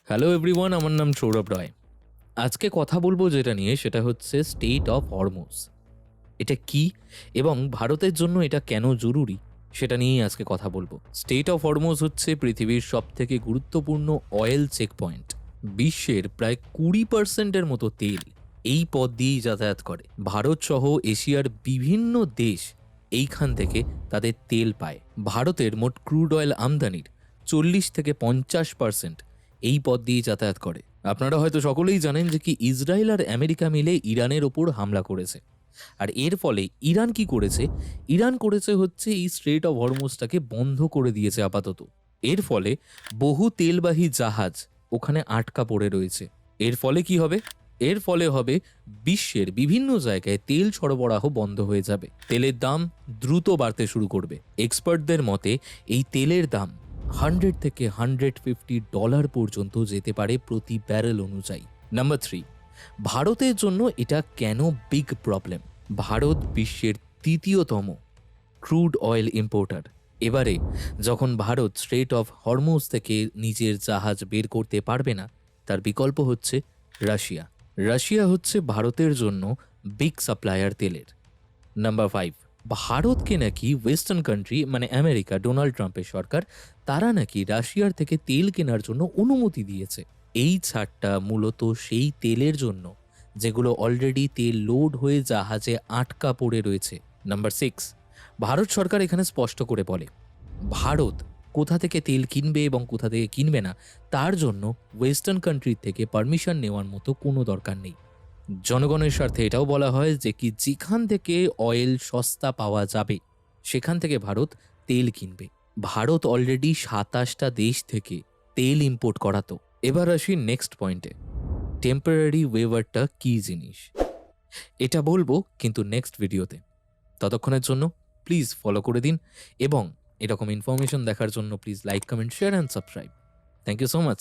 Hello everyone, আমার নাম সৌরভ রায়। আজকে কথা বলবো যেটা নিয়ে, সেটা হচ্ছে স্টেট অফ হরমুজ। এটা কি এবং ভারতের জন্য এটা কেন জরুরি, সেটা নিয়েই আজকে কথা বলবো। স্টেট অফ হরমুজ হচ্ছে পৃথিবীর সবথেকে গুরুত্বপূর্ণ অয়েল চেক পয়েন্ট। বিশ্বের প্রায় 20% মতো তেল এই পথ দিয়েই যাতায়াত করে। ভারত সহ এশিয়ার বিভিন্ন দেশ এইখান থেকে তাদের তেল পায়। ভারতের মোট ক্রুড অয়েল আমদানির 40 থেকে 50% এই পথ দিয়েই যাতায়াত করে। আপনারা হয়তো সকলেই জানেন যে কি ইসরায়েল আর আমেরিকা মিলে ইরানের ওপর হামলা করেছে। আর এর ফলে ইরান কি করেছে? ইরান করেছে হচ্ছে এই স্ট্রেট অফ হরমুজটাকে বন্ধ করে দিয়েছে আপাতত। এর ফলে বহু তেলবাহী জাহাজ ওখানে আটকা পড়ে রয়েছে। এর ফলে কি হবে? এর ফলে হবে বিশ্বের বিভিন্ন জায়গায় তেল সরবরাহ বন্ধ হয়ে যাবে। তেলের দাম দ্রুত বাড়তে শুরু করবে। এক্সপার্টদের মতে এই তেলের দাম $100 থেকে $150 পর্যন্ত যেতে পারে প্রতি ব্যারেল অনুযায়ী। নাম্বার 3, ভারতের জন্য এটা কেন বিগ প্রবলেম? ভারত বিশ্বের তৃতীয়তম ক্রুড অয়েল ইম্পোর্টার। এবারে যখন ভারত স্ট্রেট অফ হরমুজ থেকে নিজের জাহাজ বের করতে পারবে না, তার বিকল্প হচ্ছে রাশিয়া। রাশিয়া হচ্ছে ভারতের জন্য বিগ সাপ্লায়ার তেলের। নাম্বার 5, ভারতকে নাকি ওয়েস্টার্ন কান্ট্রি মানে আমেরিকা, ডোনাল্ড ট্রাম্পের সরকার, তারা নাকি রাশিয়ার থেকে তেল কেনার জন্য অনুমতি দিয়েছে। এই ছাড়টা মূলত সেই তেলের জন্য যেগুলো অলরেডি তেল লোড হয়ে জাহাজে আটকা পড়ে রয়েছে। নাম্বার 6, ভারত সরকার এখানে স্পষ্ট করে বলে ভারত কোথা থেকে তেল কিনবে এবং কোথা থেকে কিনবে না তার জন্য ওয়েস্টার্ন কান্ট্রি থেকে পারমিশন নেওয়ার মতো কোনো দরকার নেই। জনগণের স্বার্থে এটাও বলা হয় যে কি যেখান থেকে অয়েল সস্তা পাওয়া যাবে সেখান থেকে ভারত তেল কিনবে। ভারত অলরেডি 27টা দেশ থেকে তেল ইম্পোর্ট করাতো। এবার আসি নেক্সট পয়েন্টে, টেম্পোরারি ওয়েভারটা কি জিনিস, এটা বলবো কিন্তু নেক্সট ভিডিওতে। ততক্ষণের জন্য প্লিজ ফলো করে দিন এবং এরকম ইনফরমেশন দেখার জন্য please like, comment, share and subscribe. Thank you so much.